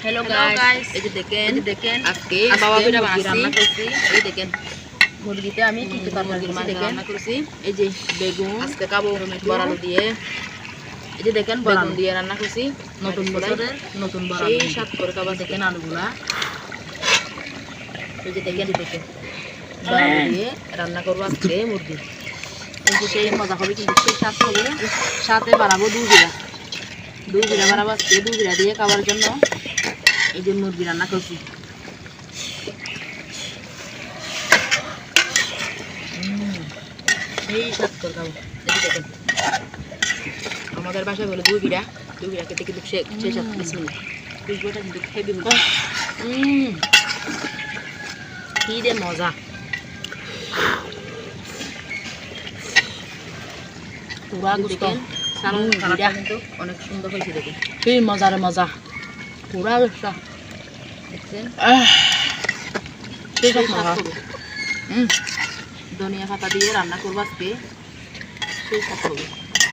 hello guys এই যে দেখেন আজকে বাবা পিঠা রান্না করছি এই দেখেন মুরগিতে আমি কি কি তরকারি রান্না করছি এই যে বেগুন আজকে খাবো বড়ালু দিয়ে এই যে দেখেন বেগুন দিয়ে রান্না করছি নতুন বছরের নতুন বড়ালু সেই স্বাদ করে খাবার দেখেন আলুগুলা এই যে দেখেন বড়ালু দিয়ে রান্না করব আজকে মুরগি এই যে সেই মজা হবে কিন্তু সেই স্বাদ হবে সাথে বানাবো দুই বিড়া বানাবো আজকে দুই বিড়া দিয়ে খাবার জন্য এই যে মুরগি রান্না করছি সেই স্বাদ করে খাবো দেখেন আমাদের বাসায় বলে দুই বিড়া খেতে কিন্তু সেই স্বাদ বুঝবোটা কিন্তু হেভি কি রে মজা পুরা দেখেন কিন্তু অনেক সুন্দর হয়েছে দেখেন সেই মজার মজা পুরা ব্যবসা দেখছেন ধনিয়া পাতা দিয়ে রান্না করবো আজকে সেই স্বাদ হবে